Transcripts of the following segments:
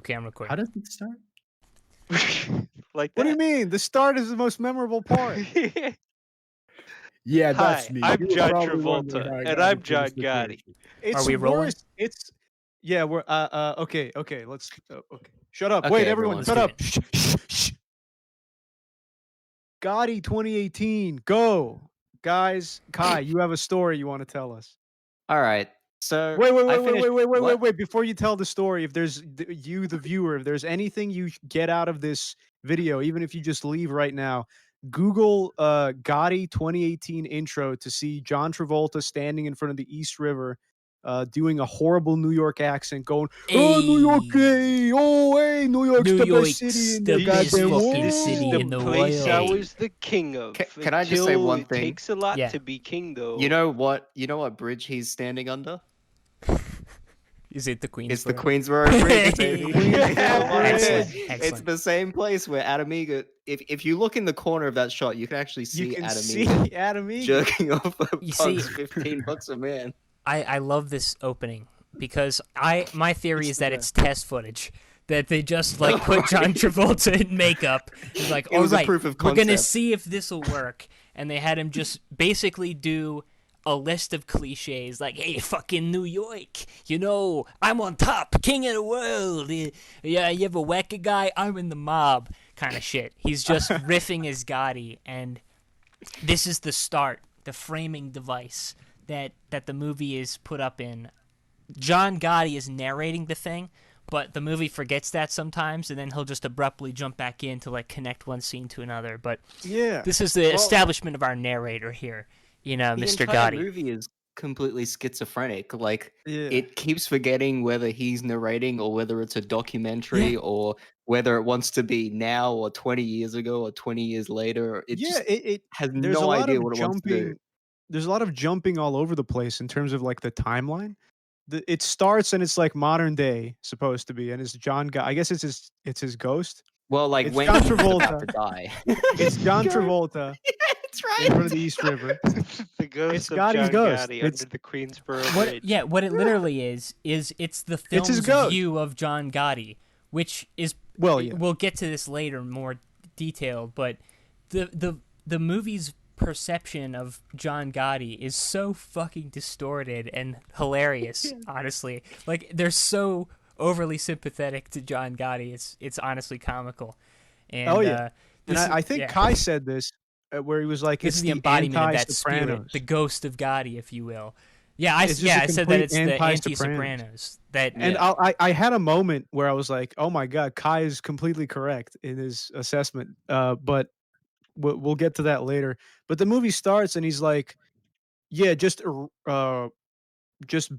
Okay, I'm recording. How does it start? Like What do you that. mean? The start is the most memorable part. Yeah, Hi, that's me. I'm You were John probably wondering Travolta, how I and got I'm into John this Gotti. situation. It's we rolling? worse. It's yeah. We're okay. Let's okay. Shut up. Okay, Wait, everyone, everyone. shut up. Shh, shh, shh. Gotti 2018. Go, guys. Kai, you have a story you want to tell us. All right. So Wait. I finished. What? Before you tell the story, if there's you, the viewer, if there's anything you get out of this video, even if you just leave right now, Google Gotti 2018 intro to see John Travolta standing in front of the East River, doing a horrible New York accent, going, "Oh, New York, hey, oh, hey, New York's New the York's best city in the the best goddamn fucking world." city in the place I world. was the king of. Can I just say until one it thing? takes a lot Yeah. to be king, though. You know what? You know what bridge he's standing under? Is it the Queensboro? It's the Queensboro Bridge, baby. Excellent. It's Excellent. the same place where Adamiga. If you look in the corner of that shot, you can actually see You can Adamiga see Adamiga. jerking off a You see- punk's $15 a man. I love this opening because my theory It's is the that best. it's test footage. That they just like put John Travolta in makeup. It's like, It all was a right, proof of we're gonna concept. see if this will work. And they had him just basically do a list of cliches like, "Hey, fucking New York, you know, I'm on top, king of the world. Yeah, you ever whack a guy? I'm in the mob," kind of shit. He's just riffing as Gotti, and this is the start, the framing device that the movie is put up in. John Gotti is narrating the thing, but the movie forgets that sometimes, and then he'll just abruptly jump back in to like connect one scene to another. But Yeah. this is the establishment of our narrator here, Mr. The entire Gotti. movie is completely schizophrenic. Like, Yeah. it keeps forgetting whether he's narrating or whether it's a documentary or whether it wants to be now or 20 years ago or 20 years later. It just it has there's no a lot idea of what it wants to do. jumping. There's a lot of jumping all over the place in terms of like the timeline. It starts and it's like modern day supposed to be, and it's John. I guess it's his ghost. Well, like It's when John he's about Travolta. to die. It's John Travolta That's in front of the East River. the ghost It's of Gotti's John ghost. Gotti It's- under the Queensboro Bridge. What it literally is it's the It's his film's ghost. view of John Gotti, which is Well, yeah. we'll get to this later more detailed, but the movie's perception of John Gotti is so fucking distorted and hilarious, honestly. Like, they're so overly sympathetic to John Gotti. It's honestly comical. And, Oh, yeah. And this I is- think yeah. Kai said this where he was like, This "It's is the embodiment of that spirit, anti-Sopranos." the ghost of Gotti, if you will. Yeah, I It's just a said that it's complete the anti-Sopranos. anti-Sopranos. That And I had a moment where I was like, "Oh my god, Kai is completely correct in his assessment." But we'll get to that later. But the movie starts and he's like, "Yeah, just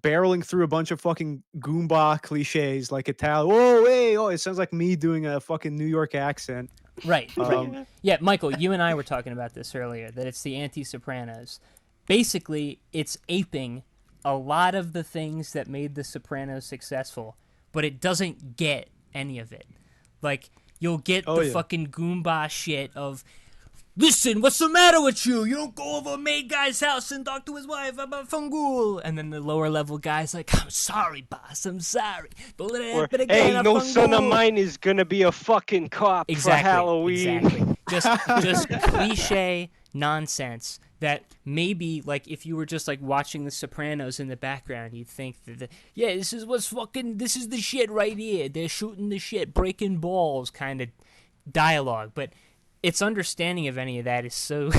barreling through a bunch of fucking Goomba cliches like Italian. Whoa, hey, oh, it sounds like me doing a fucking New York accent." Right. Um, Yeah, Michael, you and I were talking about this earlier, that it's the anti-Sopranos. Basically, it's aping a lot of the things that made the Sopranos successful, but it doesn't get any of it. Like, you'll get Oh, the yeah. fucking Goomba shit of, "Listen, what's the matter with you? You don't go over a maid guy's house and talk to his wife about fungool." And then the lower level guy's like, "I'm sorry, boss, I'm sorry. Don't let it Or, happen again. hey, I'm no son of fungool." mine is gonna be a fucking cop for Halloween. Exactly. Just cliche nonsense that maybe, like, if you were just like watching The Sopranos in the background, you'd think that this is the shit right here. They're shooting the shit, breaking balls kind of dialogue, but its understanding of any of that is so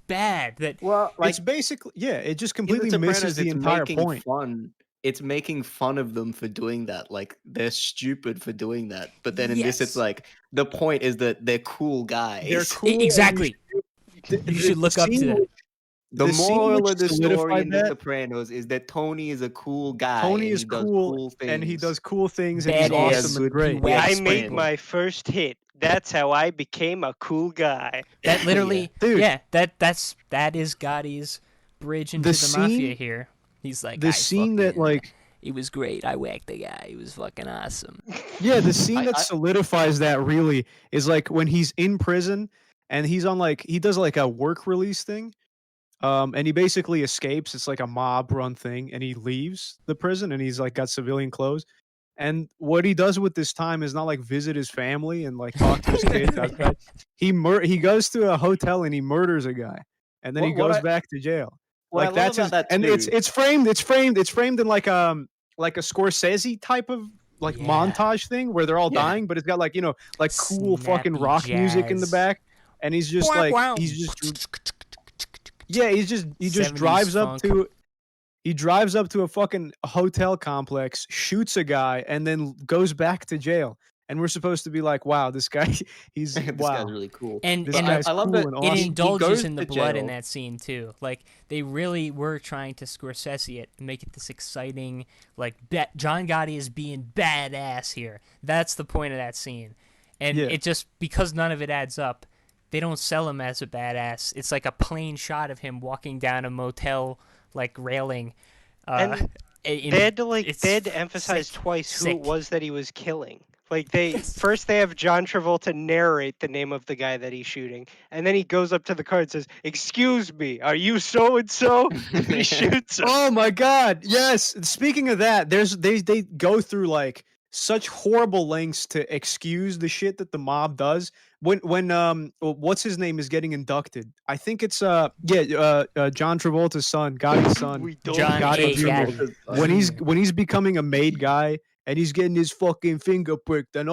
bad that Well, it's basically it just in The completely Sopranos, misses the it's entire making point. fun. It's making fun of them for doing that. Like, they're stupid for doing that. But then in this, Yes. it's like, the point is that they're cool guys. They're cool. and exactly. the- You should look up to scene them. which- The the scene moral which of the story solidified in The that- Sopranos is that Tony is a cool guy. Tony and is he does cool, things. and he does cool things, and he's Badass. awesome and great. He I whacks made people. my first hit. That's how I became a cool guy. That literally, Dude. that is Gotti's bridge into the mafia here. He's like, The scene that like it was great. I whacked the guy. He was fucking awesome. yeah, the scene that I- solidifies that really is like when he's in prison and he's on like he does like a work release thing. And he basically escapes. It's like a mob run thing, and he leaves the prison and he's like got civilian clothes. And what he does with this time is not like visit his family and like talk to his kids outside. He goes to a hotel and he murders a guy, and then he What goes I- back to jail. What I Like love that's his, about that and too- it's framed in like a Scorsese type of like Yeah. montage thing where they're all Yeah. dying, but it's got like like cool fucking Snappy rock music in the jazz. back, and he's just like he's just 70s drives up funk. to he drives up to a fucking hotel complex, shoots a guy, and then goes back to jail. And we're supposed to be like, wow, this guy, he's this wow. guy's really cool. And This and guy's I love cool that and it awesome. he indulges goes in the to blood in jail. that scene too. Like they really were trying to Scorsese it and make it this exciting. Like John Gotti is being badass here. That's the point of that scene, and Yeah. it just because none of it adds up. They don't sell him as a badass. It's like a plain shot of him walking down a motel like railing. And they had to emphasize sick, twice who sick. it was that he was killing. Like first they have John Travolta narrate the name of the guy that he's shooting, and then he goes up to the car and says, "Excuse me, are you so and so?" And he shoots him. Oh my god, yes. Speaking of that, they go through like such horrible lengths to excuse the shit that the mob does. When what's his name is getting inducted. I think it's John Travolta's son, Gotti's son. We don't John Gotti A. Jr. Gotti. When he's becoming a made guy and he's getting his fucking finger pricked and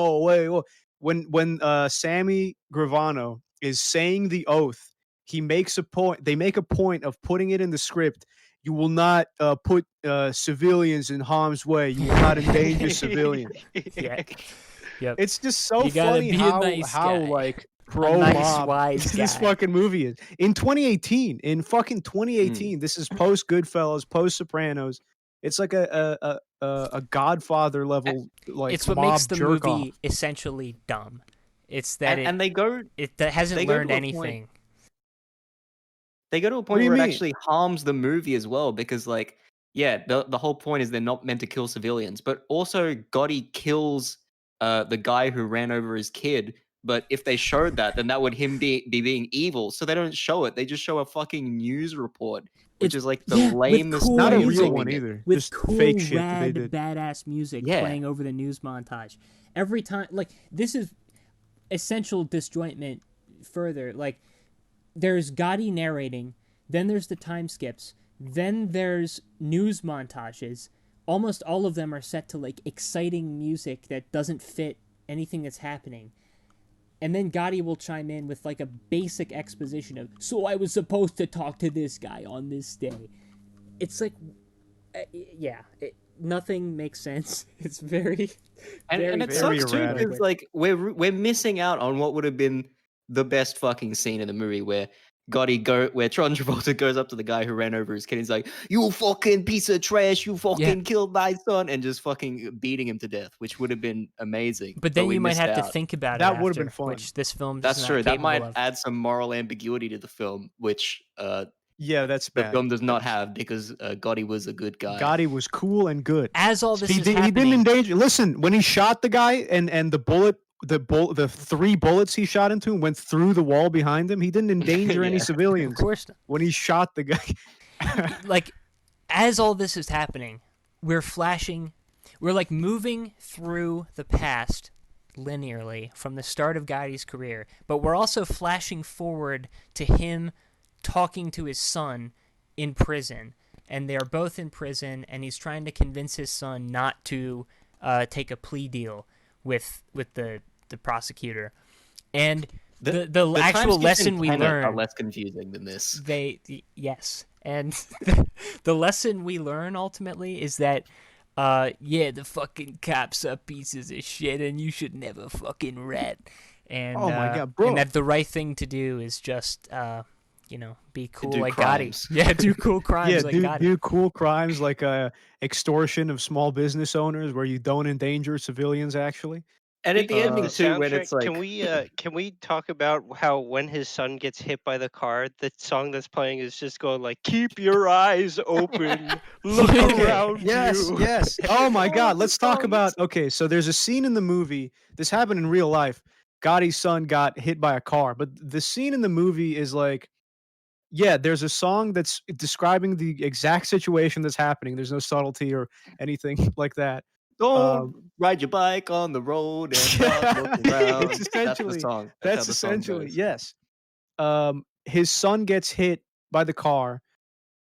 when Sammy Gravano is saying the oath, he makes a point. They make a point of putting it in the script. You will not put civilians in harm's way. You will not endanger civilians. Yeah. Yep. It's just so You gotta funny be a how nice how guy. like A pro nice, mob wise this guy. fucking movie is. In 2018, in fucking 2018, this is post Goodfellas, post Sopranos. It's like a Godfather level like It's what mob makes the jerk movie off. essentially dumb. It's that and they go that hasn't they go learned to a point- anything. they go to a do point you where mean? it actually harms the movie as well because like the whole point is they're not meant to kill civilians, but also Gotti kills the guy who ran over his kid. But if they showed that, then that would him be being evil. So they don't show it. They just show a fucking news report, which It's- is like the yeah, with lamest. cool Not a music. real one either. With Just cool, fake shit that they rad, did. badass music Yeah. playing over the news montage. Every time, like, this is essential disjointment further. Like, there's Gotti narrating, then there's the time skips, then there's news montages. Almost all of them are set to, like, exciting music that doesn't fit anything that's happening. And then Gotti will chime in with like a basic exposition of, so I was supposed to talk to this guy on this day. It's like, nothing makes sense. It's very, And it very sucks too erratic. because like we're missing out on what would have been the best fucking scene in the movie where where John Travolta goes up to the guy who ran over his kid. He's like, "You fucking piece of trash! You fucking killed my son!" and just fucking beating him to death, which would have been amazing. But then we you might missed have to out. think about That it. would have been after, fun. Which this film That's is true. not That capable might of. add some moral ambiguity to the film, which Yeah, that's the bad. film does not have because Gotti was a good guy. Gotti was cool and good. As all this He is didn't happening, endanger. Listen, when he shot the guy and the three bullets he shot into him went through the wall behind him, he didn't endanger any Yeah. of civilians course, when he shot the guy. like, as all this is happening, we're like moving through the past linearly from the start of Gotti's career, but we're also flashing forward to him talking to his son in prison, and they're both in prison, and he's trying to convince his son not to take a plea deal with the prosecutor, and the actual time skips in lesson we Tenet learn are less confusing than this. Yes, and the lesson we learn ultimately is that the fucking cops are pieces of shit, and you should never fucking rat. And Oh my God, bro. And that the right thing to do is just be cool do like crimes. Gotti. Yeah, do cool crimes Yeah, like Gotti. do cool crimes like extortion of small business owners where you don't endanger civilians actually. And at the Speaking of ending the too, when soundtrack, it's like, can we talk about how when his son gets hit by the car, the song that's playing is just going like, "Keep your eyes open, look Okay. around Yes, you." yes. Oh my All God. the Let's talk songs. about. Okay, so there's a scene in the movie. This happened in real life. Gotti's son got hit by a car, but the scene in the movie is like, yeah, there's a song that's describing the exact situation that's happening. There's no subtlety or anything like that. Don't ride your bike on the road and stop looking around. It's essentially that's the song. that's how the song essentially goes. yes. His son gets hit by the car,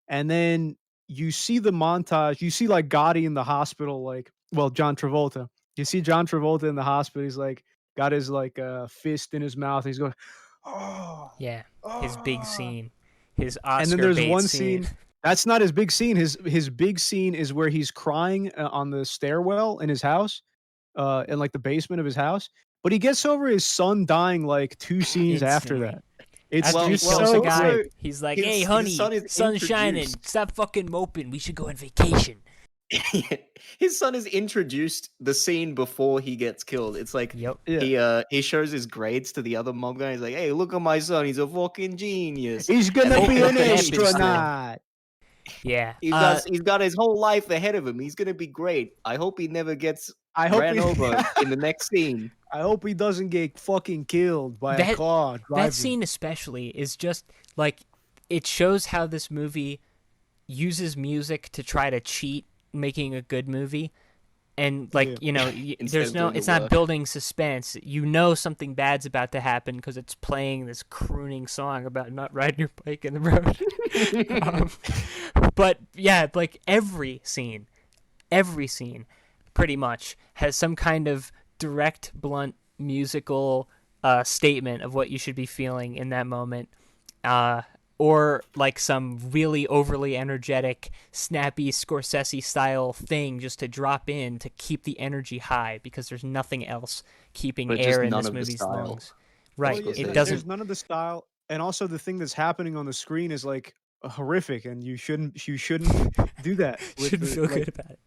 and then you see the montage. You see like Gotti in the hospital, like John Travolta. You see John Travolta in the hospital. He's like got his like fist in his mouth. He's going, oh, Yeah, his big scene, his and then Oscar there's bait one scene. scene. That's not his big scene. His big scene is where he's crying on the stairwell in his house, in like the basement of his house. But he gets over his son dying like 2 scenes after Instantly. that. It's After he just kills so the guy, great. he's like, his- "Hey, his honey, son is sun's shining. introduced. Stop fucking moping. We should go on vacation." His son is introduced the scene before he gets killed. It's like Yep. Yeah. he shows his grades to the other mob guy. He's like, "Hey, look at my son. He's a fucking genius. He's gonna And be they an pep his son. astronaut. Yeah. He's got his whole life ahead of him. He's gonna be great. I hope he never gets I hope ran he, over in the next scene." I hope he doesn't get fucking killed by a That- car. That driving. scene especially is just like it shows how this movie uses music to try to cheat making a good movie. And like, Yeah. you know, Instead there's of no doing the it's not work. building suspense. You know something bad's about to happen because it's playing this crooning song about not riding your bike in the road. But yeah, like every scene pretty much has some kind of direct, blunt musical statement of what you should be feeling in that moment, or like some really overly energetic, snappy Scorsese style thing just to drop in to keep the energy high because there's nothing else keeping But just air in none this of the movie's style. lungs. Right, Well, yeah, it there's doesn't. none of the style, and also the thing that's happening on the screen is like horrific, and you shouldn't do that. with Shouldn't the- feel like, good about it.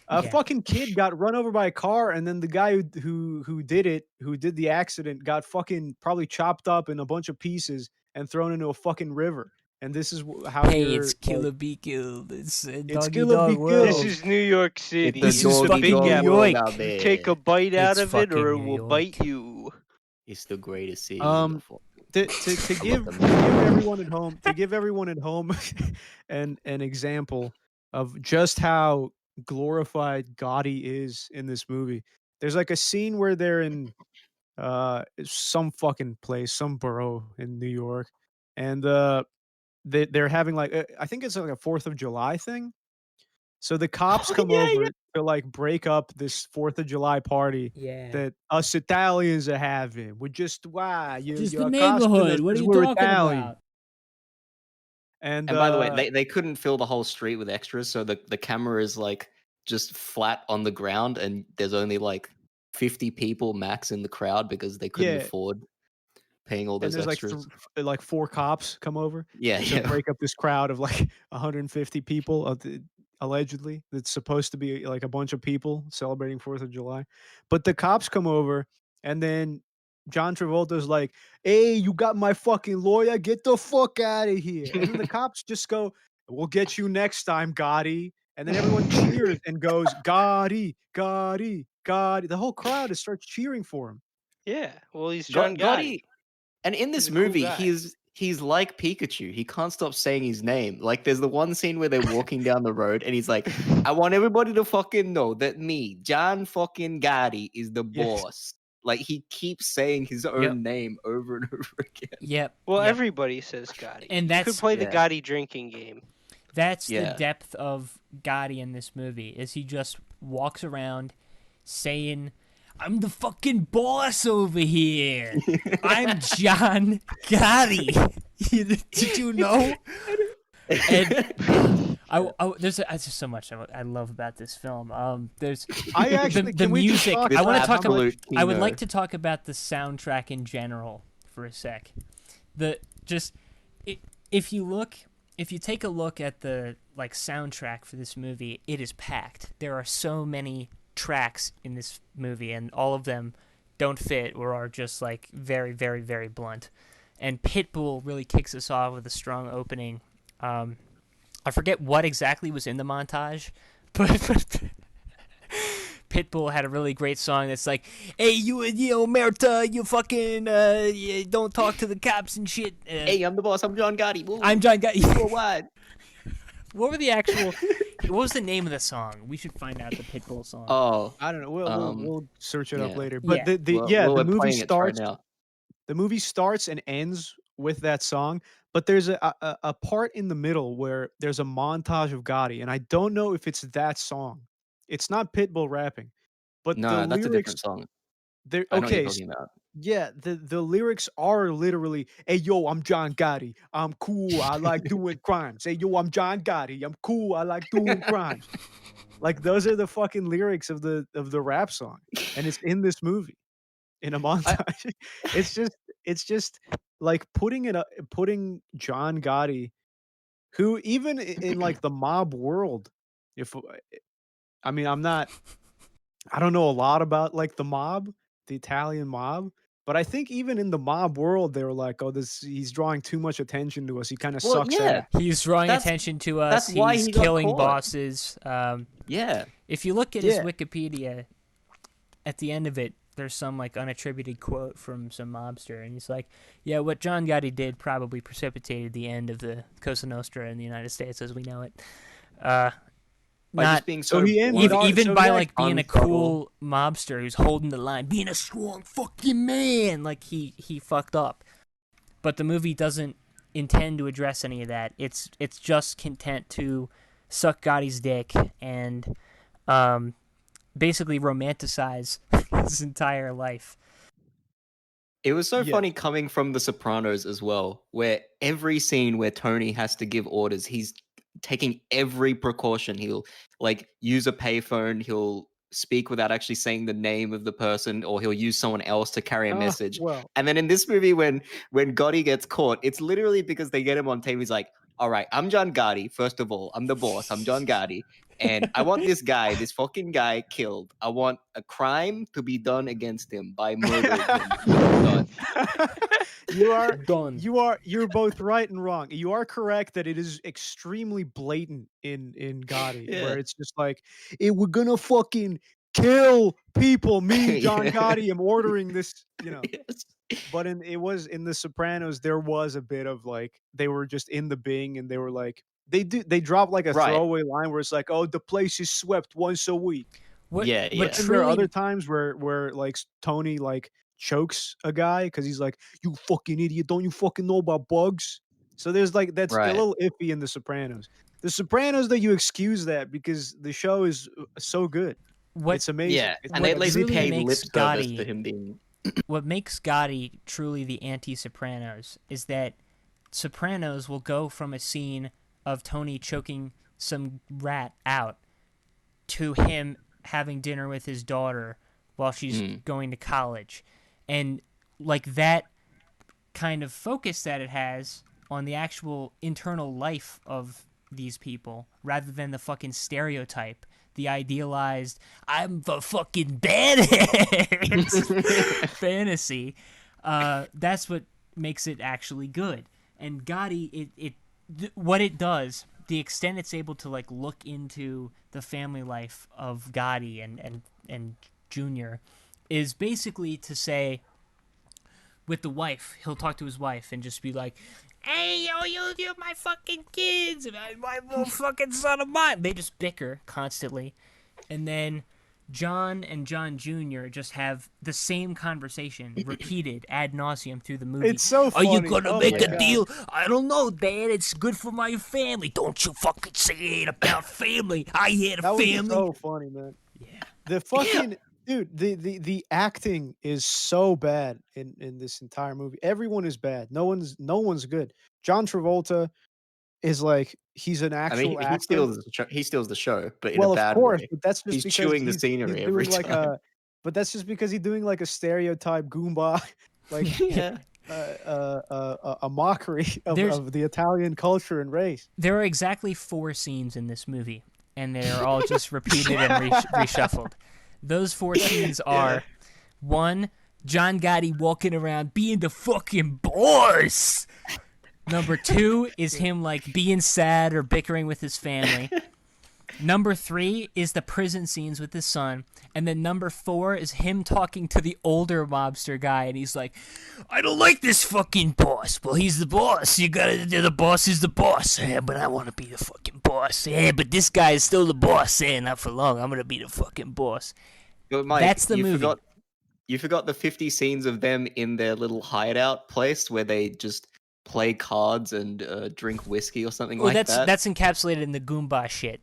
A Yeah. fucking kid got run over by a car, and then the guy who did the accident, got fucking probably chopped up in a bunch of pieces and thrown into a fucking river. And this is how Hey, you're it's kill like, or be killed. It's a It's doggy kill or dog be world. This is New York City. It's This the is doggy fucking dog New world York. out You there. take a bite out It's of it, or fucking it New will bite York. you. It's the greatest city. Um, to give everyone at home an example of just how glorified Gotti is in this movie. There's like a scene where they're in some fucking place, some borough in New York, and they're having like I think it's like a 4th of July thing. So the cops come over to like break up this 4th of July party Yeah. that us Italians are having. We're just you're Just the accosting neighborhood. us What are 'cause you we're talking Italian. about? And And by the way, they couldn't fill the whole street with extras, so the camera is like just flat on the ground, and there's only like 50 people max in the crowd because they couldn't Yeah. afford paying all and those there's extras. like 4 cops come over Yeah, to yeah. break up this crowd of like 150 people allegedly that's supposed to be like a bunch of people celebrating 4th of July. But the cops come over, and then John Travolta's like, "Hey, you got my fucking lawyer? Get the fuck out of here." And then the cops just go, "We'll get you next time, Gotti." And then everyone cheers and goes, "Gotti, Gotti, Gotti." The whole crowd starts cheering for him. Yeah, well, he's John Gotti. And in this He's a cool movie, guy. he's like Pikachu. He can't stop saying his name. Like there's the one scene where they're walking down the road, and he's like, "I want everybody to fucking know that me, John fucking Gotti, is the Yes. boss." Like he keeps saying his own Yep. name over and over again. Yep. Well, yep. everybody says Gotti. And You that's- could play the yeah. Gotti drinking game. That's Yeah. the depth of Gotti in this movie. Is he just walks around saying, "I'm the fucking boss over here. I'm John Gotti." Did you know? And there's just so much I love about this film. There's I actually the can we just music. talk I want about to talk how about. much- I would keynote. like to talk about the soundtrack in general for a sec. If you take a look at the like soundtrack for this movie, it is packed. There are so many tracks in this movie, and all of them don't fit or are just like very, very, very blunt. And Pitbull really kicks us off with a strong opening. I forget what exactly was in the montage, but Pitbull had a really great song that's like, "Hey, you Merta, you fucking you don't talk to the cops and shit." Hey, I'm the boss. I'm John Gotti. Woo. I'm John Gotti. Worldwide. What were the actual what was the name of the song? We should find out the Pitbull song. Oh, I don't know. We'll search it up yeah. later. But Yeah. the we're movie playing it right starts. now. The movie starts and ends with that song, but there's a part in the middle where there's a montage of Gotti, and I don't know if it's that song. It's not Pitbull rapping, but the No, that's a lyrics. different song. They're I know what you're okay. talking about. Yeah, the lyrics are literally, "Hey yo, I'm John Gotti. I'm cool. I like doing crimes. Hey yo, I'm John Gotti. I'm cool. I like doing crimes." Like those are the fucking lyrics of the rap song, and it's in this movie in a montage. It's just like putting John Gotti, who even in like the mob world, if I mean I don't know a lot about like the mob, the Italian mob, but I think even in the mob world they were like, "Oh, this he's drawing too much attention to us. He kind of Well, sucks yeah, at." He's drawing That's- attention to us. that's why He's he got killing caught. bosses. Yeah. If you look at his Yeah. Wikipedia, at the end of it, there's some like unattributed quote from some mobster, and he's like, "Yeah, what John Gotti did probably precipitated the end of the Cosa Nostra in the United States as we know it." By Not just being So so he blunt. ended on- even so by he like being a unsubtle. cool mobster who's holding the line, being a strong fucking man. Like he fucked up, but the movie doesn't intend to address any of that. It's just content to suck Gotti's dick and basically romanticize his entire life. It was so Yeah. funny coming from The Sopranos as well, where every scene where Tony has to give orders, he's taking every precaution. He'll like use a payphone, he'll speak without actually saying the name of the person, or he'll use someone else to carry a message. Well, And then in this movie, when Gotti gets caught, it's literally because they get him on tape. He's like, "All right, I'm John Gotti. First of all, I'm the boss. I'm John Gotti, and I want this guy, this fucking guy, killed. I want a crime to be done against him by murdering him." Done. Done. You're both right and wrong. You are correct that it is extremely blatant in Gotti, Yeah. where it's just like, we're gonna fucking kill people. Me, John Yeah. Gotti, am ordering this, Yes. But it was in The Sopranos, there was a bit of like they were just in the Bing and they were like they dropped like a Right. throwaway line where it's like, "Oh, the place is swept once a week." Yeah, yeah. What And there are truly other times where like Tony like chokes a guy because he's like, "You fucking idiot! Don't you fucking know about bugs?" So there's like that's a Right. little iffy in The Sopranos. The Sopranos, that you excuse that because the show is so good. what It's amazing. Yeah, It's and they at least truly paid makes lip service Gotti- to him being. what makes Gotti truly the anti-Sopranos is that Sopranos will go from a scene of Tony choking some rat out to him having dinner with his daughter while she's going to college. And like that kind of focus that it has on the actual internal life of these people rather than the fucking stereotype, the idealized I'm the fucking badass fantasy. That's what makes it actually good. And Gotti, what it does, the extent it's able to like look into the family life of Gotti and Junior, is basically to say, with the wife, he'll talk to his wife and just be like, "Hey, yo, you're my fucking kids, my little fucking son of mine." They just bicker constantly, and then John and John Jr. just have the same conversation repeated ad nauseum through the movie. It's so Are you funny. gonna Oh make my a God. deal? I don't know, Dad. It's good for my family. Don't you fucking say it ain't about family. I had a That was family. so funny, man. Yeah. The fucking dude, the acting is so bad in this entire movie. Everyone is bad. No one's good. John Travolta is like he's an I actual mean, he actor. steals the show, but in Well, a of bad course, way. but that's just He's because chewing the he's scenery every doing like time. but that's just because he's doing like a stereotype Goomba, like Yeah. a mockery There's- of the Italian culture and race. There are exactly 4 scenes in this movie, and they're all just repeated and reshuffled. Those 4 scenes are 1, John Gotti walking around being the fucking boss. Number 2 is him like being sad or bickering with his family. Number 3 is the prison scenes with his son. And then number 4 is him talking to the older mobster guy, and he's like, "I don't like this fucking boss." "Well, he's the boss. You gotta, the boss is the boss. Yeah, but I want to be the fucking boss. boss. Yeah, but this guy is still the boss. Yeah, not for long. I'm gonna be the fucking boss. But Mike, That's the you movie. forgot the 50 scenes of them in their little hideout place where they just play cards and drink whiskey or something Well, like that. that's encapsulated in the Goomba shit.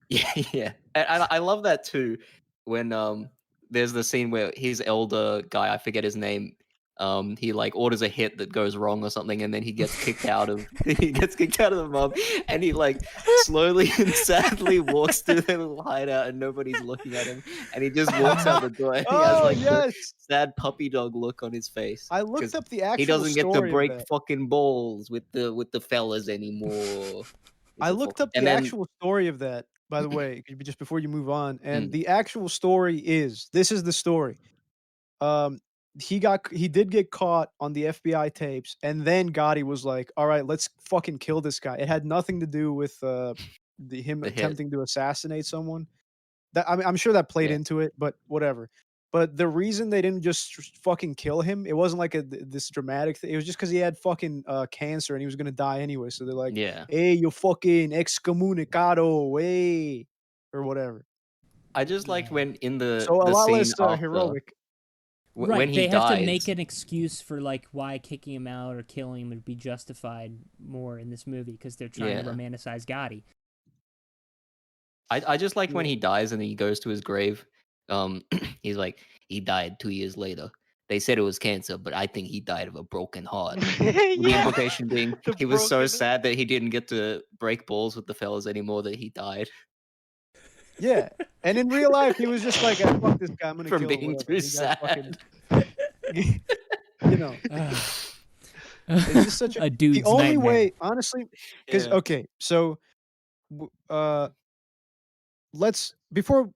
Yeah, yeah. And I love that too when there's the scene where his elder guy, I forget his name, he like orders a hit that goes wrong or something, and then he gets kicked out of the mob, and he like slowly and sadly walks through their little hideout and nobody's looking at him, and he just walks out the door and he has like the sad puppy dog look on his face. I looked 'cause up the actual he doesn't get to story of break that. fucking balls with the fellas anymore. I looked up And the then- actual story of that, by the way, just before you move on. And Mm. the actual story is this is the story. He did get caught on the FBI tapes, and then Gotti was like, "All right, let's fucking kill this guy." It had nothing to do with him The hit. attempting to assassinate someone. That I mean, I'm sure that played Yeah. into it, but whatever. But the reason they didn't just fucking kill him, it wasn't like this dramatic thing. It was just because he had fucking cancer and he was gonna die anyway. So they're like, Yeah. "Hey, you fucking excommunicado, hey," or whatever. I just liked when in the So a the lot scene less after, heroic. Right, when he they have dies, to make an excuse for like why kicking him out or killing him would be justified more in this movie because they're trying to Yeah. romanticize Gotti. I just like when he dies and he goes to his grave. He's like, he died 2 years later. They said it was cancer, but I think he died of a broken heart. The Yeah. implication being The he was so broken- sad that he didn't get to break balls with the fellas anymore that he died Yeah, and in real life, he was just like, "Ah, fuck this guy, I'm gonna from kill him." being whatever." too He got sad. you know, it's just such a dude's the only nightmare. way, honestly, because Yeah. okay, so let's before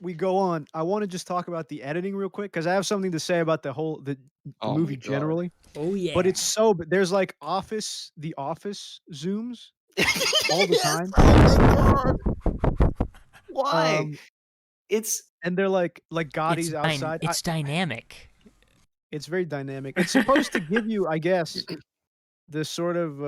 we go on, I want to just talk about the editing real quick because I have something to say about the Oh my movie God. generally. Oh yeah, But it's but there's like the office zooms all the Yes! time. Oh my God! Why? It's And they're like Gotti's outside. It's dynamic. It's very dynamic. It's supposed to give you, I guess, the sort of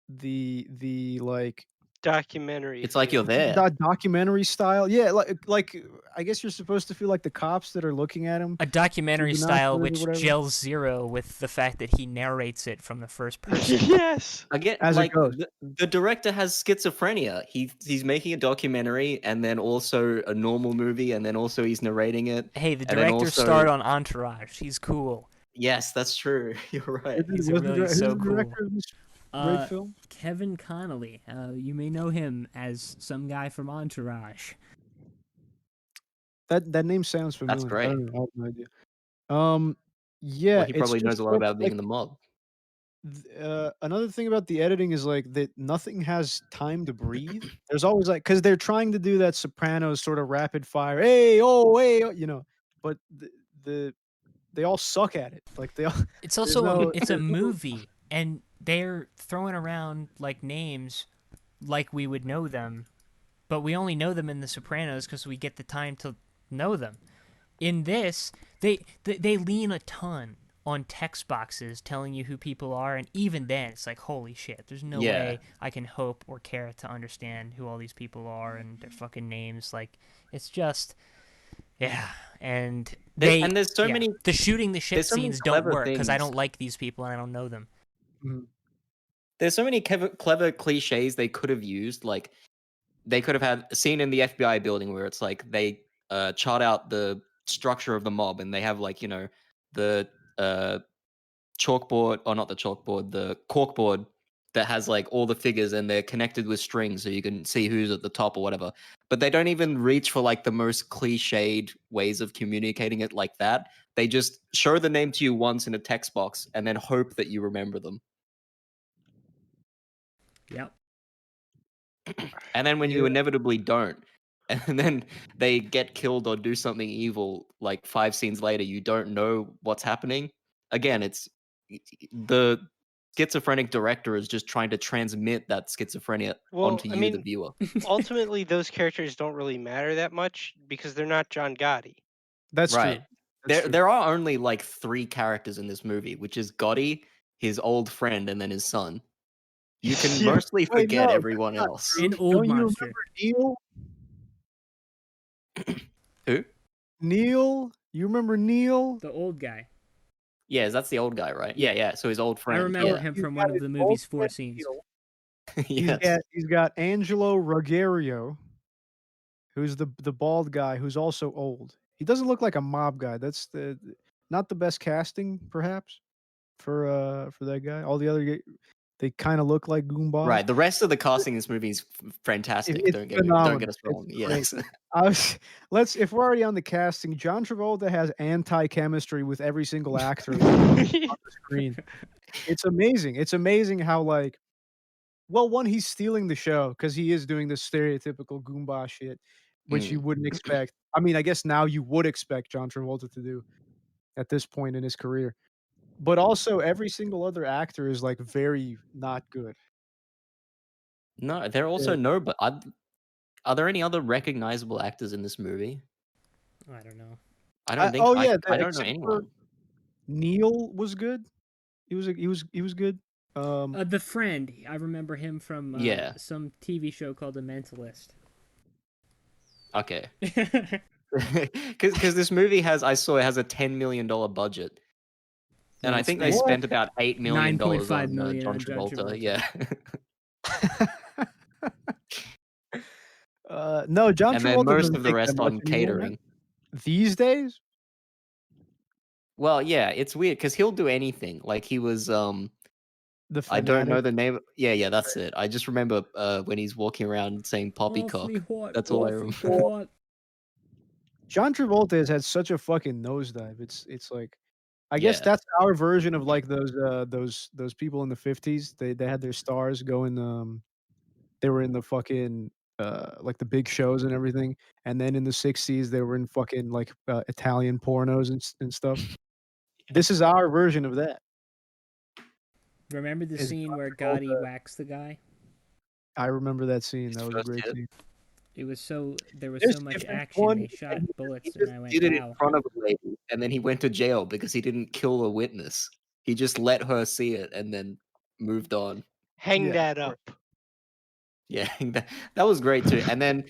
the like documentary. it's like you're feel. there. documentary style. Yeah, like I guess you're supposed to feel like the cops that are looking at him. A documentary the style binoculars or which whatever. gels zero with the fact that he narrates it from the first person. Yes. Again, As it like goes. the director has schizophrenia. He's making a documentary and then also a normal movie and then also he's narrating it. Hey, the And then director also- starred on Entourage. He's cool. Yes, that's true. You're right. He's Who's really who's so the cool. director of this great film? Kevin Connolly. You may know him as some guy from Entourage. That name sounds familiar. That's I great. don't know, I have no idea. Yeah, Well, he it's probably knows just a lot sort of about being like, in the mob. another thing about the editing is like that nothing has time to breathe. There's always like because they're trying to do that Sopranos sort of rapid fire. Hey, oh, you know, but they all suck at it. Like they all. It's also no- it's a movie, and they're throwing around like names like we would know them, but we only know them in The Sopranos because we get the time to know them. In this, they lean a ton on text boxes telling you who people are, and even then, it's like, holy shit, there's no Yeah. way I can hope or care to understand who all these people are and their fucking names. Like, it's just, yeah. And there's so many- the shooting the shit there's so many scenes don't clever work because I things. don't like these people and I don't know them. There's so many clever cliches they could have used. Like they could have had a scene in the FBI building where it's like they chart out the structure of the mob and they have like, you know, the chalkboard, or not the chalkboard, the corkboard that has like all the figures and they're connected with strings so you can see who's at the top or whatever. But they don't even reach for like the most cliched ways of communicating it like that. They just show the name to you once in a text box and then hope that you remember them. Yep. And then when you inevitably don't, and then they get killed or do something evil, like 5 scenes later, you don't know what's happening. Again, it's the schizophrenic director is just trying to transmit that schizophrenia onto I you, the mean, viewer. ultimately, those characters don't really matter that much because they're not John Gotti. That's Right. true. That's true. There are only like 3 characters in this movie, which is Gotti, his old friend, and then his son. You can Yeah. mostly Wait, forget no, everyone that's not else. true. An old Don't you monster. remember Neil? Who? Neil? You remember Neil? The old guy. Yeah, that's the old guy, right? Yeah. So his old I friend. remember Yeah. him He's from got one of his the old movie's 4 friend scenes. Neil. Yes. He's got Angelo Ruggiero, who's the bald guy who's also old. He doesn't look like a mob guy. That's not the best casting, perhaps, for that guy. All the other they kind of look like Goombas. Right. The rest of the casting in this movie is fantastic. It's Don't get phenomenal. us wrong. It's great. Yes. If we're already on the casting, John Travolta has anti-chemistry with every single actor on the screen. It's amazing. It's amazing how well, one, he's stealing the show because he is doing this stereotypical Goomba shit, which you Mm. wouldn't expect. I mean, I guess now you would expect John Travolta to do at this point in his career. But also every single other actor is like very not good. No, there are also no. But are there any other recognizable actors in this movie? I don't know. I don't think. I don't know except for anyone. Neil was good. He was good. The friend. I remember him from Yeah. some TV show called The Mentalist. Okay. Because this movie has a $10 million budget, and I think they What? spent about $8 million on $9.5 million John on John Travolta. Travolta. Yeah. No, John And then Travolta most doesn't of the make that rest much on anymore, man. catering. These days. Well, yeah, it's weird because he'll do anything. Like he was The I don't know fanatic. the name. Yeah, that's it. I just remember when he's walking around saying poppycock. That's all I remember. John Travolta has had such a fucking nosedive. It's like, I guess Yeah. that's our version of like those people in the 50s. They had their stars going. They were in the fucking like the big shows and everything, and then in the 60s they were in fucking like Italian pornos and stuff. This is our version of that. Remember the Is scene John where Travolta- Gotti whacks the guy? I remember that scene. His That was a first great hit. scene. It was there was There's so much different action. one- They shot He bullets, just and I went, did it in "Wow!" front of a lady, and then he went to jail because he didn't kill a witness. He just let her see it and then moved on. Hang Yeah, that of up. Yeah, that was great too. And then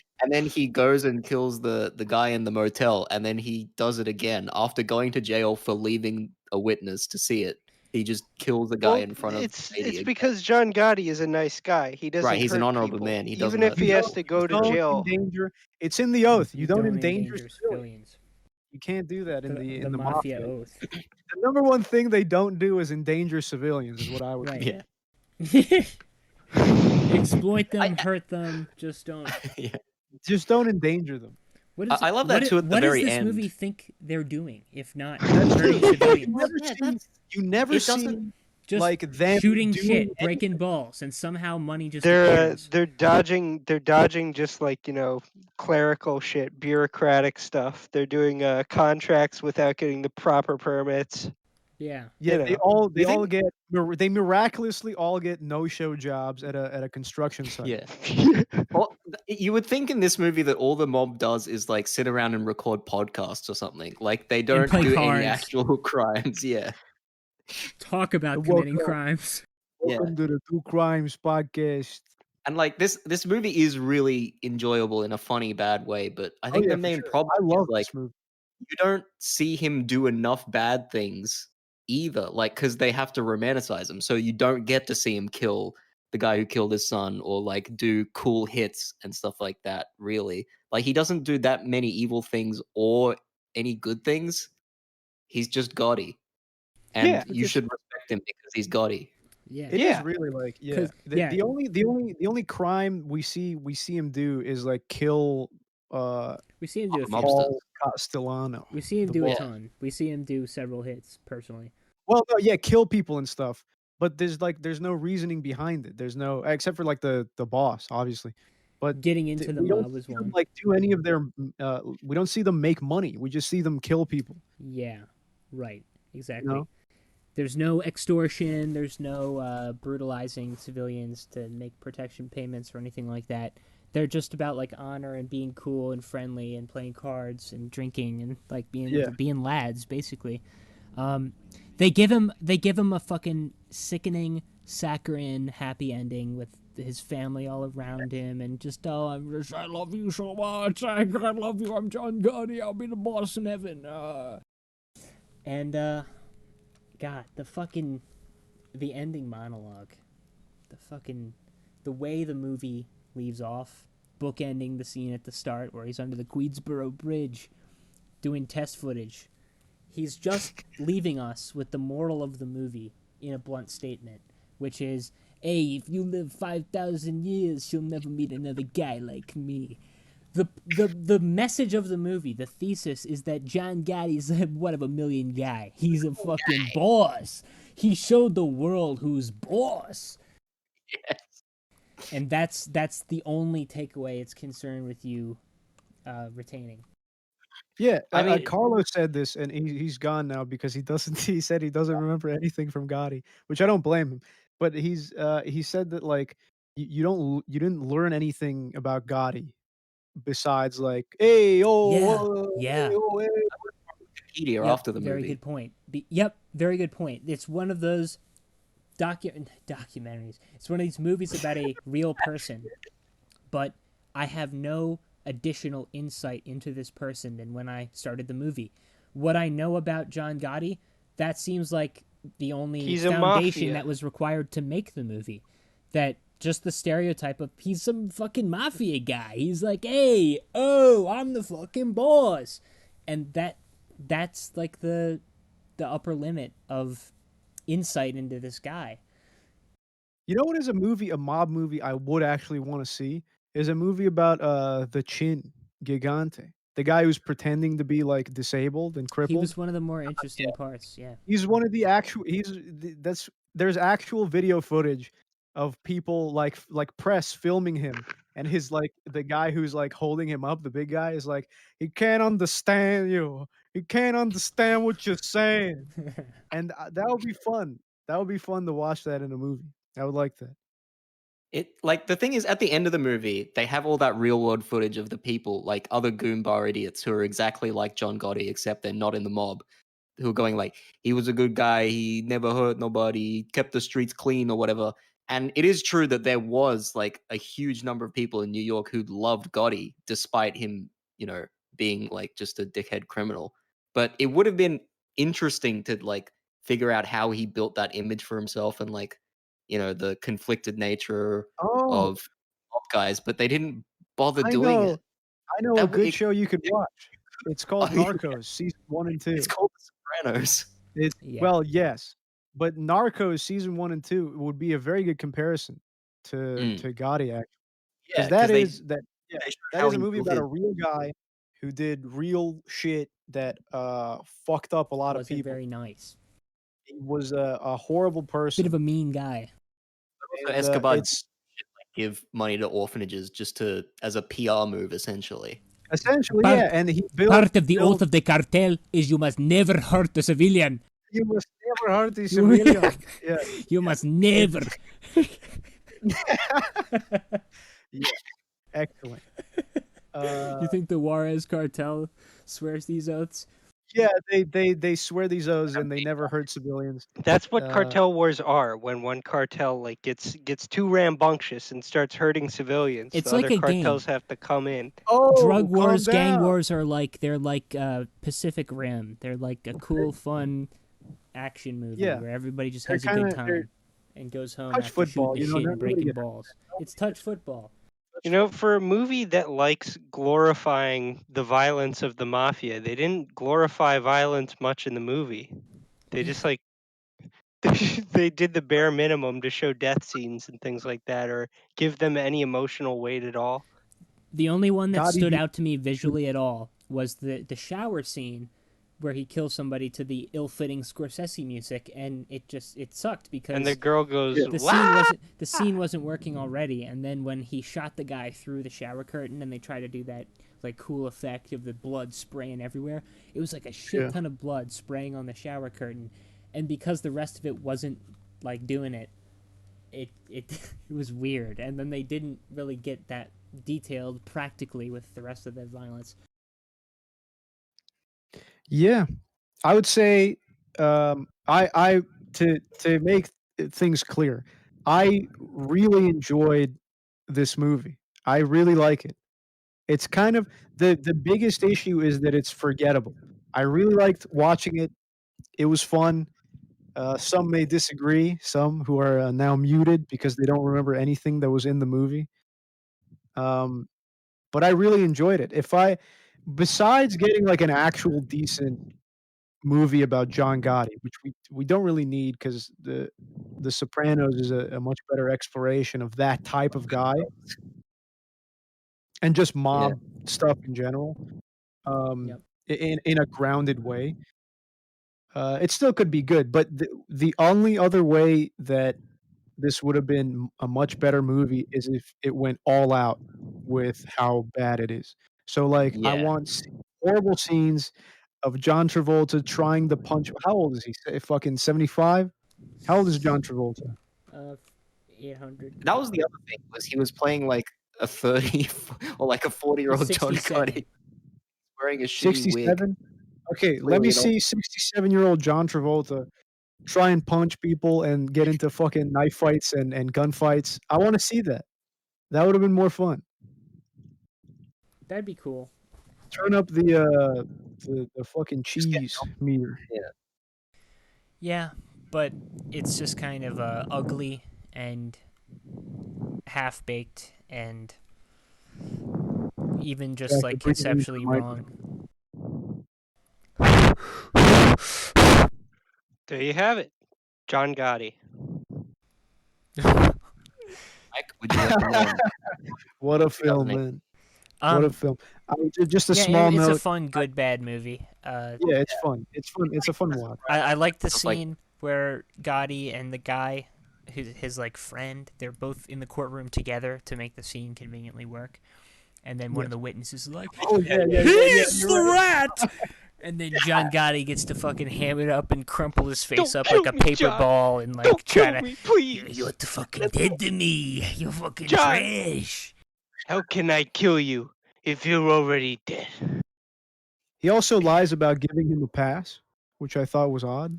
he goes and kills the guy in the motel, and then he does it again after going to jail for leaving a witness to see it. He just kills the guy Well, in front of it's the lady again. because John Gotti is a nice guy. He doesn't Right, he's an hurt honorable people. man. He doesn't Even if hurt he people. has to go to Don't jail. endanger. It's in the oath. You don't endanger civilians. civilians. You can't do that in The the mafia mafia. oath. The number one thing they don't do is endanger civilians. Is what I would. Right. Yeah. Exploit them, hurt them. Just don't. Yeah. Just don't endanger them. What is, I love that too at the what very does this end. movie think they're doing? If not That's hurting true. civilians, You never it see doesn't- just like them shooting doing shit, breaking balls, and somehow money just They're appears. they're dodging just like clerical shit, bureaucratic stuff. They're doing contracts without getting the proper permits. Yeah. Yeah, you they know. all they You all think- get they miraculously all get no-show jobs at a construction site. Yeah. Well, you would think in this movie that all the mob does is like sit around and record podcasts or something. Like they don't play do cards. any actual crimes. Yeah. Talk about Welcome. committing crimes. Welcome to the Two Crimes podcast. And like this movie is really enjoyable in a funny bad way, but I think the for main sure. problem I love is like this movie. you don't see him do enough bad things either, like because they have to romanticize him, so you don't get to see him kill the guy who killed his son or like do cool hits and stuff like that. Really, like he doesn't do that many evil things or any good things. He's just Gotti, and Yeah. you should respect him because he's Gotti. Yeah. It is Yeah. really like 'Cause- yeah. The only crime we see him do is like kill We see him do a few. Mobsters. Paul Castellano. We see him the do a boss. ton. We see him do several hits personally. Well, no, yeah, kill people and stuff. But there's no reasoning behind it. There's no except for like the boss, obviously. But Getting into the we don't mob was see them, one. like do any of their. We don't see them make money. We just see them kill people. Yeah. Right. Exactly. No? There's no extortion. There's no brutalizing civilians to make protection payments or anything like that. They're just about like honor and being cool and friendly and playing cards and drinking and like being lads basically. They give him a fucking sickening saccharine happy ending with his family all around him, and just I love you so much. I love you. I'm John Gotti. I'll be the boss in heaven. And God, the ending monologue, the way the movie leaves off, bookending the scene at the start where he's under the Queensboro Bridge doing test footage. He's just leaving us with the moral of the movie in a blunt statement, which is, hey, if you live 5,000 years, you'll never meet another guy like me. The message of the movie, the thesis, is that John Gotti's one of a million guy. He's a fucking boss. He showed the world who's boss. Yes. And that's the only takeaway it's concerned with you retaining. Yeah, I mean- Carlos said this, and he's gone now because he doesn't. He said he doesn't remember anything from Gotti, which I don't blame him. But he said that like you didn't learn anything about Gotti besides like hey oh Yeah. hey, oh, hey. Wikipedia after the very movie. good point. Very good point. It's one of those documentaries. It's one of these movies about a real person, but I have no additional insight into this person than when I started the movie. What I know about John Gotti, that seems like the only He's a foundation mafia. that was required to make the movie. That just the stereotype of he's some fucking mafia guy. He's like, hey, oh, I'm the fucking boss. And that's like the upper limit of insight into this guy. You know what is a mob movie I would actually want to see is a movie about the Chin Gigante, the guy who's pretending to be like disabled and He crippled. was one of the more interesting parts, yeah. He's one of the actual. There's actual video footage of people like press filming him, and his like the guy who's like holding him up, the big guy is like he can't understand you. He can't understand what you're saying, and that would be fun. That would be fun to watch that in a movie. I would like that. It like the thing is at the end of the movie, they have all that real world footage of the people, like other goombar idiots who are exactly like John Gotti, except they're not in the mob, who are going like, he was a good guy, he never hurt nobody, kept the streets clean or whatever. And it is true that there was like a huge number of people in New York who loved Gotti, despite him, being like just a dickhead criminal. But it would have been interesting to like figure out how he built that image for himself and like, the conflicted nature Oh, of guys, but they didn't bother I doing know. it. I know a That good it- show you could watch. It's called Oh, yeah. Narcos, season 1 and 2. It's called The Sopranos. It's Yeah. well, yes, but Narcos season 1 and 2 would be a very good comparison to Gotti, actually, because Yeah, that they is showed that how is a he movie built about a his- real guy who did real shit that fucked up a lot of Wasn't people. very nice. He was a horrible person. Bit of a mean guy. Also, and, Escobar it's give money to orphanages just as a PR move, essentially. essentially Part- yeah, and he built. Part of the built- oath of the cartel is you must never hurt a civilian. You must never hurt the civilian. Yeah. You must never. Yeah. Excellent. You think the Juarez cartel swears these oaths? Yeah, they swear these oaths and they never hurt civilians. That's what Uh, cartel wars are. When one cartel like gets too rambunctious and starts hurting civilians, It's the like other a game. cartels have to come in. Oh, Drug wars, calm gang down. wars are like Pacific Rim. They're like a cool, fun action movie Yeah. where everybody just They're has a good kinda- they're time and goes home touch after football, shooting the you know, shit not and really breaking a- balls. It's touch football. You know, for a movie that likes glorifying the violence of the mafia, they didn't glorify violence much in the movie. They just like they did the bare minimum to show death scenes and things like that, or give them any emotional weight at all. The only one that Gotti stood be- out to me visually at all was the shower scene where he kills somebody to the ill-fitting Scorsese music, and it sucked because And the girl goes, the scene wasn't working already. And then when he shot the guy through the shower curtain, and they tried to do that like cool effect of the blood spraying everywhere, it was like a shit Yeah. ton of blood spraying on the shower curtain, and because the rest of it wasn't like doing it, it it was weird. And then they didn't really get that detailed practically with the rest of the violence. Yeah, I would say I to make things clear. I really enjoyed this movie. I really like it. It's kind of the biggest issue is that it's forgettable. I really liked watching it. It was fun. Some may disagree. Some who are now muted because they don't remember anything that was in the movie. Um, but I really enjoyed it. Besides getting like an actual decent movie about John Gotti, which we don't really need because the Sopranos is a much better exploration of that type of guy and just mob stuff in general. Yep. In a grounded way. It still could be good, but the only other way that this would have been a much better movie is if it went all out with how bad it is. So, like, I Yeah. want horrible scenes of John Travolta trying to punch. How old is he? Fucking 75? How old is John Travolta? 800. That was the other thing, was he was playing like a 30 or like a 40-year-old John 67. Gotti wearing a shitty wig. 67? Okay, let Clearly me an old- see 67-year-old John Travolta try and punch people and get into fucking knife fights and gunfights. I wanna see that. That would have been more fun. That'd be cool. Turn up the fucking Just get cheese meter. Yeah, but it's just kind of ugly and half baked and even just Exactly, like bring it into the conceptually mic. wrong. There you have it. John Gotti. Mike, would you recommend? What a film, 2008. man. What a film. Just a yeah, small it's note. a fun, good, bad movie. Yeah, it's fun. It's fun. It's a fun watch. I like the It's like- scene where Gotti and the guy, his like friend, they're both in the courtroom together to make the scene conveniently work. And then one of the witnesses is like, Oh yeah, yeah. "He's You're the right. rat!" And then John Gotti gets to fucking ham it up and crumple his face Don't up kill like a me, paper John. ball and like Don't try kill to. me, please. You're what the fucking did to me. You fucking John. trash. How can I kill you if you're already dead? He also lies about giving him a pass, which I thought was odd.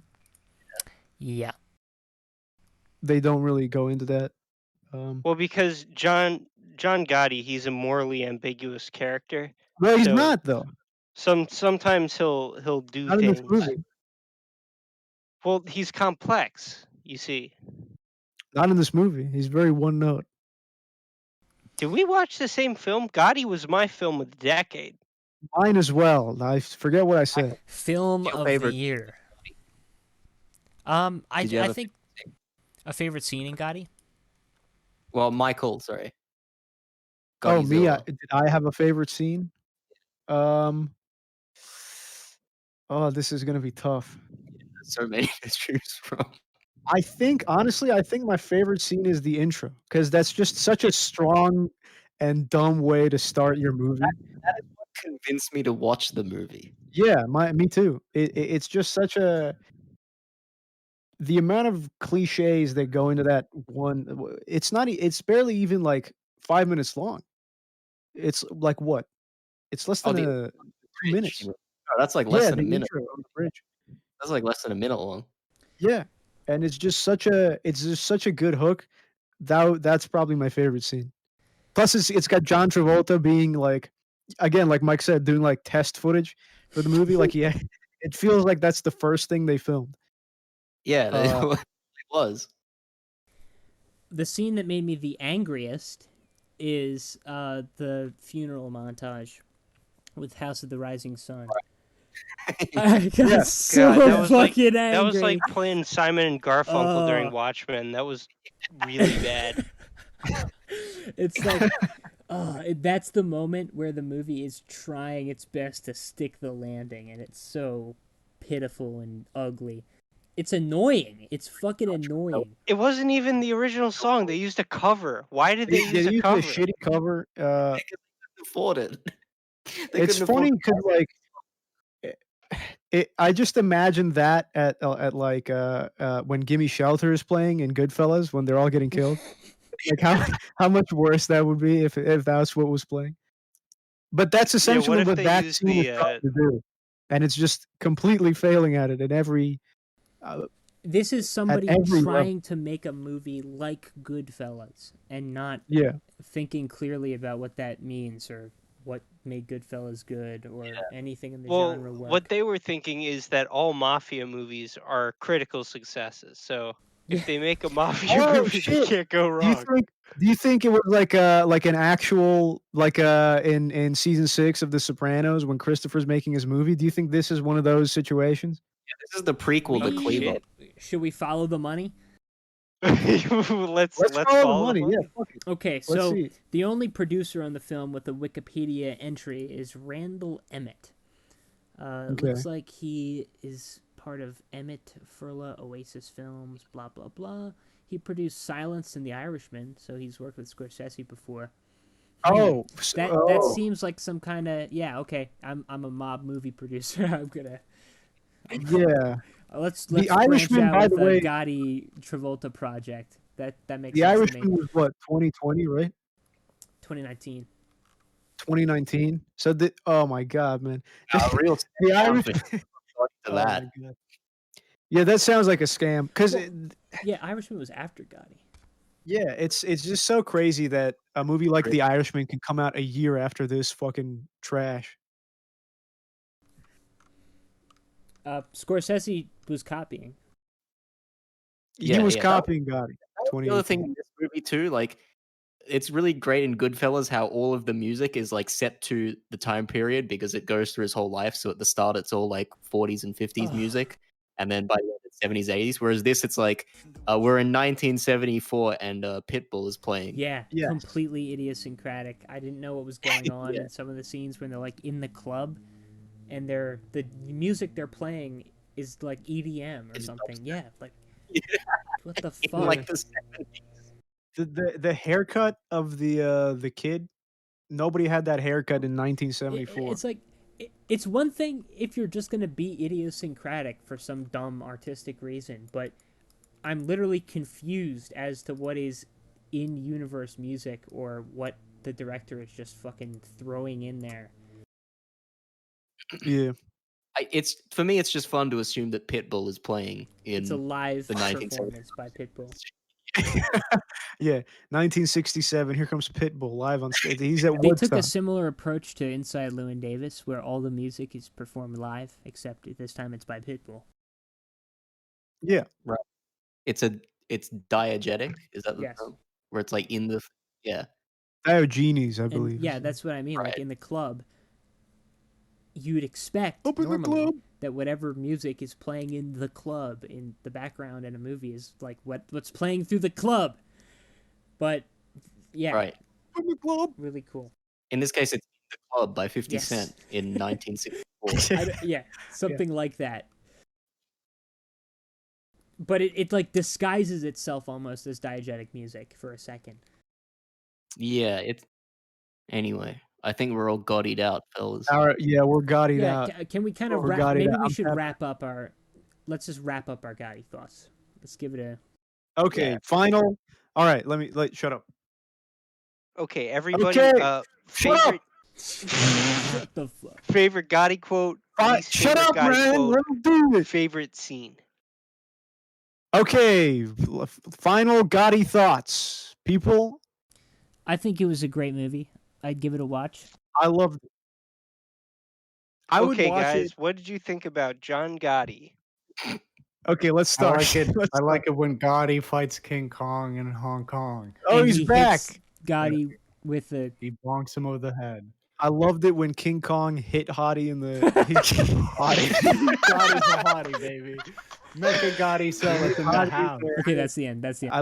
Yeah. They don't really go into that. Well, because John Gotti, he's a morally ambiguous character. Well, he's so not though. Sometimes he'll do Not in this things. movie. Well, he's complex. You see. Not in this movie. He's very one note. Did we watch the same film? Gotti was my film of the decade. Mine as well. I forget what I said. Film Your of favorite- the year. Did you have I a think a favorite scene in Gotti. Well, Michael, sorry. Oh, me? Godzilla. Did I have a favorite scene? Oh, this is gonna be tough. So many to choose from. I think honestly, I think my favorite scene is the intro because that's just such a strong and dumb way to start your movie. That is what convinced me to watch the movie. Yeah, me too. It's just such a the amount of cliches that go into that one. It's not. It's barely even like 5 minutes long. It's like what? It's less Oh, than the 2 minutes. Oh, that's like less Yeah, than a the minute. intro on the bridge. That's like less than a minute long. Yeah, and it's just such a good hook. That's probably my favorite scene. Plus, it's got John Travolta being like, again, like Mike said, doing like test footage for the movie. Like, yeah, it feels like that's the first thing they filmed. Yeah, it was. The scene that made me the angriest is the funeral montage with House of the Rising Sun. I got so God, that was like- fucking angry. That was like playing Simon and Garfunkel during Oh. Watchmen. That was really bad. It's like, that's the moment where the movie is trying its best to stick the landing, and it's so pitiful and ugly. It's annoying. It's fucking annoying. It wasn't even the original song. They used a cover. Why did they use a used cover? a shitty cover. Afford it. They It's couldn't afford funny because like I just imagine that at like when Gimme Shelter is playing in Goodfellas when they're all getting killed. Like how much worse that would be if that's what was playing. But that's essentially if what they that used scene the, is trying to do, and it's just completely failing at it in every This is somebody every trying to make a movie like Goodfellas and not Yeah. thinking clearly about what that means or what made Goodfellas good or anything in the Well, genre work. what they were thinking is that all mafia movies are critical successes. So Yeah. if they make a mafia Oh, movie, they shit. can't go Do you wrong. think? Do you think it was like an actual in season 6 of The Sopranos when Christopher's making his movie? Do you think this is one of those situations? This is the prequel to We- Cleveland. Should we follow the money? let's follow the money. Yeah, fuck it. Okay, Let's so see. the only producer on the film with a Wikipedia entry is Randall Emmett. Okay. Looks like he is part of Emmett Furla Oasis Films, blah, blah, blah. He produced Silence and The Irishman, so he's worked with Scorsese before. Oh, That seems like some kind of okay. I'm a mob movie producer. I'm gonna yeah. let's The branch Irishman, out by with the way- a Gotti Travolta project. That makes The sense to Irishman me. was what 2020, right? 2019. 2019. So oh my god, man. Real The scam Irishman. to Oh that. my god. Yeah, that sounds like a scam. Because Yeah, Irishman was after Gotti. yeah, it's just so crazy that a movie like The Irishman can come out a year after this fucking trash. Scorsese was copying. He was that- copying Gotti. The other thing in this movie too, like it's really great in Goodfellas how all of the music is like set to the time period because it goes through his whole life. So at the start, it's all like 40s and 50s Ugh. music, and then by the end, it's 70s, 80s. Whereas this, it's like we're in 1974 and Pitbull is playing. Yeah, Yes. completely idiosyncratic. I didn't know what was going on Yeah. in some of the scenes when they're like in the club, and the music they're playing is like EDM or It's something. dubstep. Yeah, like Yeah. what the In, fuck? like the 70s. The haircut of the kid, nobody had that haircut in It- 1974. It's like it's one thing if you're just gonna be idiosyncratic for some dumb artistic reason, but I'm literally confused as to what is in universe music or what the director is just fucking throwing in there. Yeah. It's for me, it's just fun to assume that Pitbull is playing It's a in live the 1970s. performance by Pitbull. Yeah, 1967. Here comes Pitbull live on stage. He's at They Woodstock. took a similar approach to Inside Llewyn Davis, where all the music is performed live, except this time it's by Pitbull. Yeah, It's diegetic. Is that the Yes. term? Where it's like in the yeah. Diogenes, I And believe. yeah, that's what I mean. Like Right. in the club, you'd expect Up in the normally club. that whatever music is playing in the club in the background in a movie is like what's playing through the club. But yeah, Right. Up in the club. really cool. In this case, it's In the Club by 50 Yes. Cent in 1964. Yeah, something like that. But it like disguises itself almost as diegetic music for a second. Yeah, it's anyway. I think we're all Gotti'd out, fellas. All right, yeah, we're Gotti Yeah, out. can we kind of We're wrap? Gotti Maybe out. we I'm should happy. wrap up our. Let's just wrap up our Gotti thoughts. Let's give it a. Okay, Yeah. final. All right, shut up. Okay, everybody. Okay, shut up! Favorite What the fuck? favorite Gotti quote. least Shut favorite up, Gotti man. quote, Let him do it. favorite scene. Okay, final Gotti thoughts. People, I think it was a great movie. I'd give it a watch. I loved it. I would Okay, watch guys, it. what did you think about John Gotti? Okay, let's I start. like it. Let's I start. like it when Gotti fights King Kong in Hong Kong. Oh, And he's he back. hits Gotti with a. He bonks him over the head. I loved it when King Kong hit Hottie in the. Hottie. Gotti's a hottie, baby. Make a Gotti sell it in the Hottie house. Okay, that's the end. That's the end. I